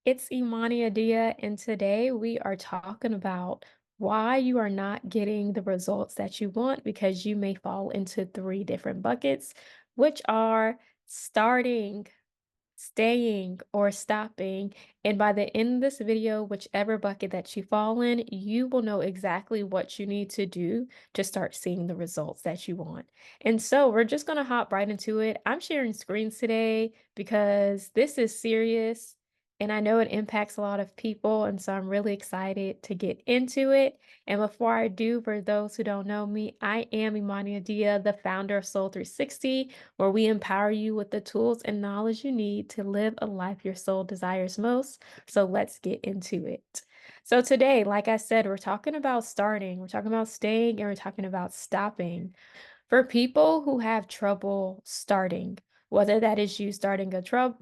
It's Imani Adia, and today we are talking about why you are not getting the results that you want because you may fall into three different buckets, which are starting, staying, or stopping. And by the end of this video, whichever bucket that you fall in, you will know exactly what you need to do to start seeing the results that you want. And so we're just going to hop right into it. I'm sharing screens today because this is serious and I know it impacts a lot of people. And so I'm really excited to get into it. And before I do, for those who don't know me, I am Imani Adia, the founder of Soul 360, where we empower you with the tools and knowledge you need to live a life your soul desires most. So let's get into it. So today, like I said, we're talking about starting, we're talking about staying, and we're talking about stopping. For people who have trouble starting, whether that is you starting a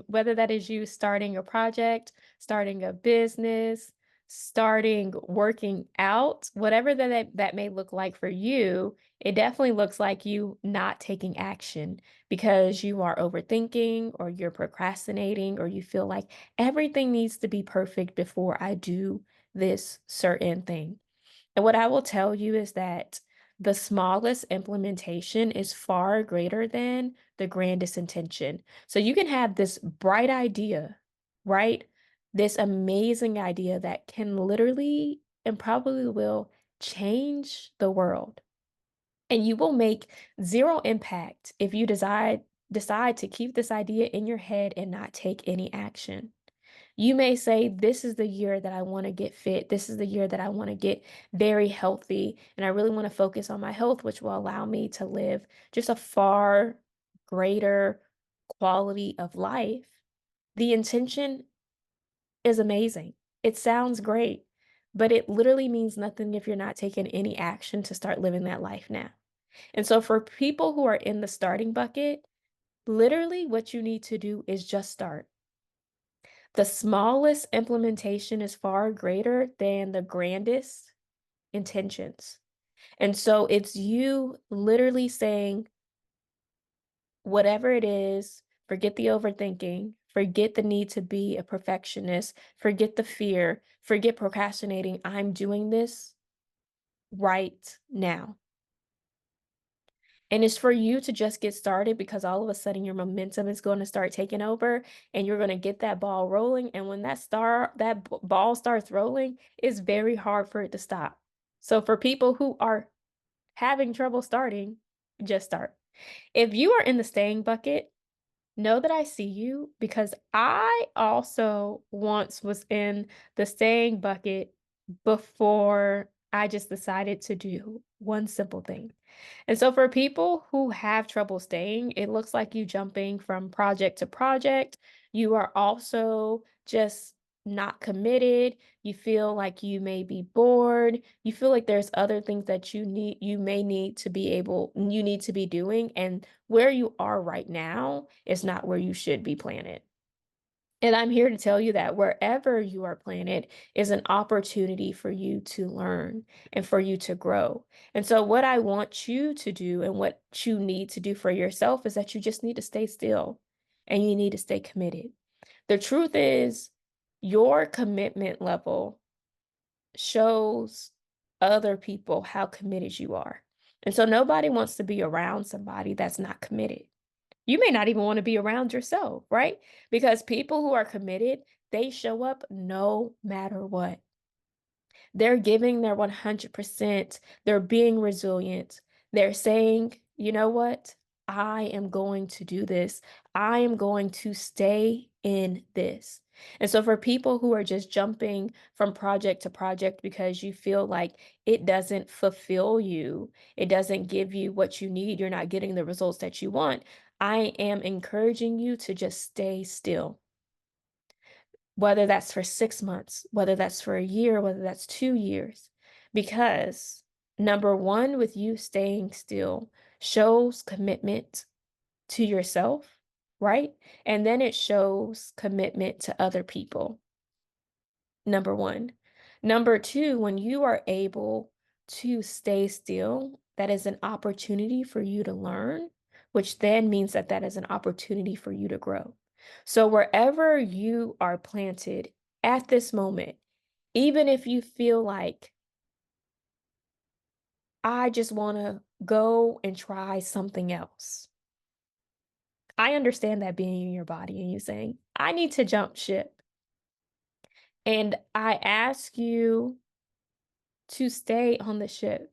whether that is you starting a project, starting a business, starting working out, whatever that may look like for you, it definitely looks like you not taking action because you are overthinking or you're procrastinating or you feel like everything needs to be perfect before I do this certain thing. And what I will tell you is that the smallest implementation is far greater than the grandest intention. So you can have this bright idea, right? This amazing idea that can literally and probably will change the world. And you will make zero impact if you decide to keep this idea in your head and not take any action. You may say, this is the year that I want to get fit. This is the year that I want to get very healthy. And I really want to focus on my health, which will allow me to live just a far greater quality of life. The intention is amazing. It sounds great, but it literally means nothing if you're not taking any action to start living that life now. And so for people who are in the starting bucket, literally what you need to do is just start. The smallest implementation is far greater than the grandest intentions. And so it's you literally saying, whatever it is, forget the overthinking, forget the need to be a perfectionist, forget the fear, forget procrastinating. I'm doing this right now. And it's for you to just get started because all of a sudden your momentum is going to start taking over and you're going to get that ball rolling. And when ball starts rolling, it's very hard for it to stop. So for people who are having trouble starting, just start. If you are in the staying bucket, know that I see you because I also once was in the staying bucket before I just decided to do one simple thing. And so for people who have trouble staying, it looks like you jumping from project to project. You are also just not committed. You feel like you may be bored. You feel like there's other things that you need to be doing. And where you are right now is not where you should be planted. And I'm here to tell you that wherever you are planted is an opportunity for you to learn and for you to grow. And so, what I want you to do and what you need to do for yourself is that you just need to stay still and you need to stay committed. The truth is, your commitment level shows other people how committed you are. And so, nobody wants to be around somebody that's not committed. You may not even want to be around yourself, right? Because people who are committed, they show up no matter what. They're giving their 100%. They're being resilient. They're saying, you know what? I am going to do this. I am going to stay in this. And so, for people who are just jumping from project to project because you feel like it doesn't fulfill you, it doesn't give you what you need, you're not getting the results that you want, I am encouraging you to just stay still, whether that's for 6 months, whether that's for a year, whether that's 2 years. Because number one, with you staying still shows commitment to yourself, right? And then it shows commitment to other people. Number one. Number two, when you are able to stay still, that is an opportunity for you to learn, which then means that that is an opportunity for you to grow. So wherever you are planted at this moment, even if you feel like, I just want to go and try something else. I understand that being in your body and you saying, I need to jump ship. And I ask you to stay on the ship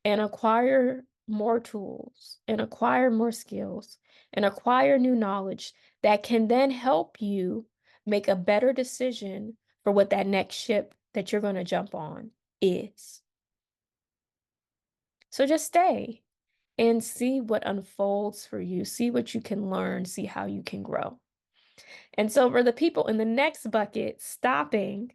and acquire more tools and acquire more skills and acquire new knowledge that can then help you make a better decision for what that next ship that you're going to jump on is. So just stay and see what unfolds for you, see what you can learn, see how you can grow. And so for the people in the next bucket, stopping,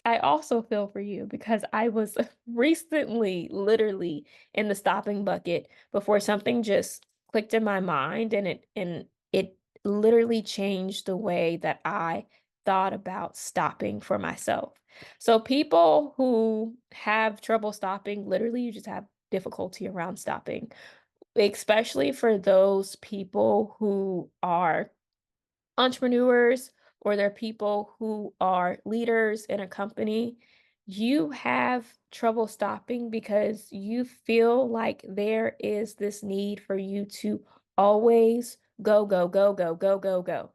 I also feel for you because I was recently literally in the stopping bucket before something just clicked in my mind and it literally changed the way that I thought about stopping for myself. So people who have trouble stopping, literally you just have difficulty around stopping, especially for those people who are entrepreneurs or they're people who are leaders in a company, you have trouble stopping because you feel like there is this need for you to always go, go, go, go, go, go, go.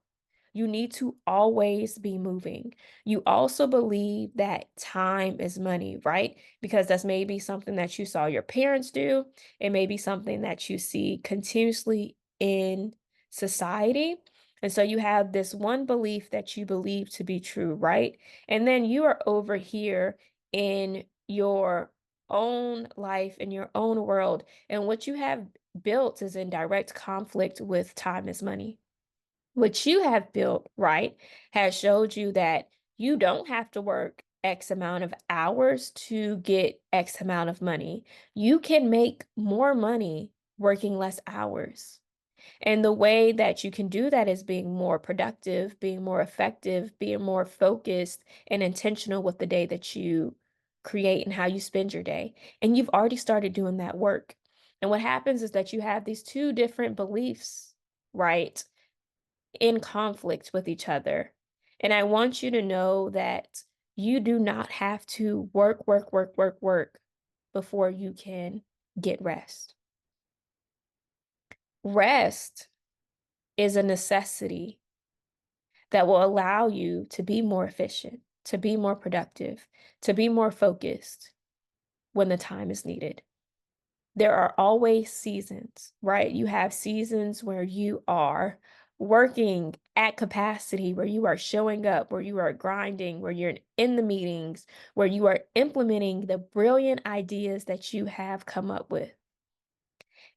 You need to always be moving. You also believe that time is money, right? Because that's maybe something that you saw your parents do. It may be something that you see continuously in society. And so you have this one belief that you believe to be true, right? And then you are over here in your own life, in your own world. And what you have built is in direct conflict with time is money. What you have built, right, has showed you that you don't have to work X amount of hours to get X amount of money. You can make more money working less hours. And the way that you can do that is being more productive, being more effective, being more focused and intentional with the day that you create and how you spend your day. And you've already started doing that work. And what happens is that you have these two different beliefs, right, in conflict with each other. And I want you to know that you do not have to work, work, work, work, work before you can get rest. Rest is a necessity that will allow you to be more efficient, to be more productive, to be more focused when the time is needed. There are always seasons, right? You have seasons where you are working at capacity, where you are showing up, where you are grinding, where you're in the meetings, where you are implementing the brilliant ideas that you have come up with.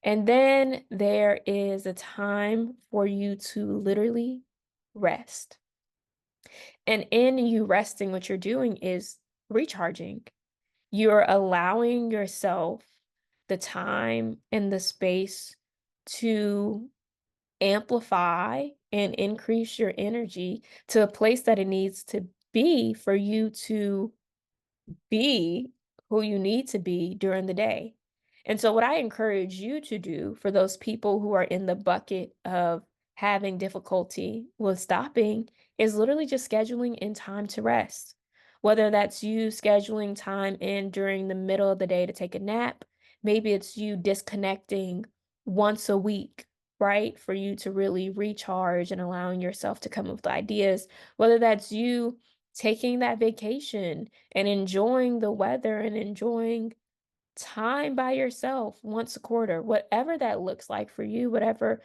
And then there is a time for you to literally rest. And in you resting, what you're doing is recharging. You're allowing yourself the time and the space to amplify and increase your energy to a place that it needs to be for you to be who you need to be during the day. And so, what I encourage you to do for those people who are in the bucket of having difficulty with stopping is literally just scheduling in time to rest. Whether that's you scheduling time in during the middle of the day to take a nap, maybe it's you disconnecting once a week, right? For you to really recharge and allowing yourself to come up with ideas, whether that's you taking that vacation and enjoying the weather and enjoying time by yourself once a quarter, whatever that looks like for you, whatever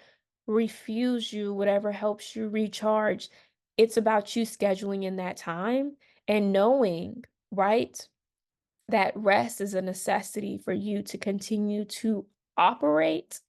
refuels you, whatever helps you recharge. It's about you scheduling in that time and knowing, right, that rest is a necessity for you to continue to operate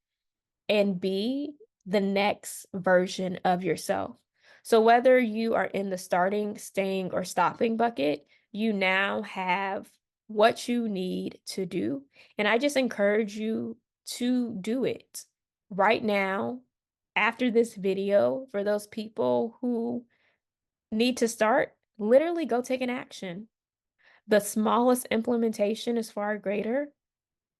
and be the next version of yourself. So whether you are in the starting, staying, or stopping bucket, you now have what you need to do. And I just encourage you to do it right now after this video. For those people who need to start, literally go take an action. The smallest implementation is far greater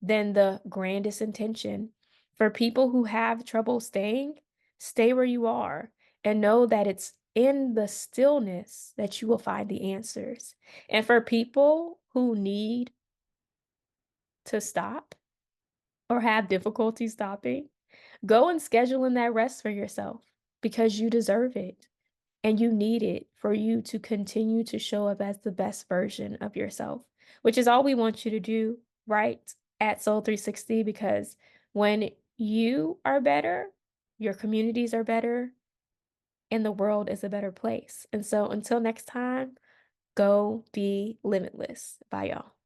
than the grandest intention. For people who have trouble staying, stay where you are. and know that it's in the stillness that you will find the answers. And for people who need to stop or have difficulty stopping, go and schedule in that rest for yourself because you deserve it and you need it for you to continue to show up as the best version of yourself, which is all we want you to do, right? At Soul 360, because when you are better, your communities are better, and the world is a better place. And so until next time, go be limitless. Bye, y'all.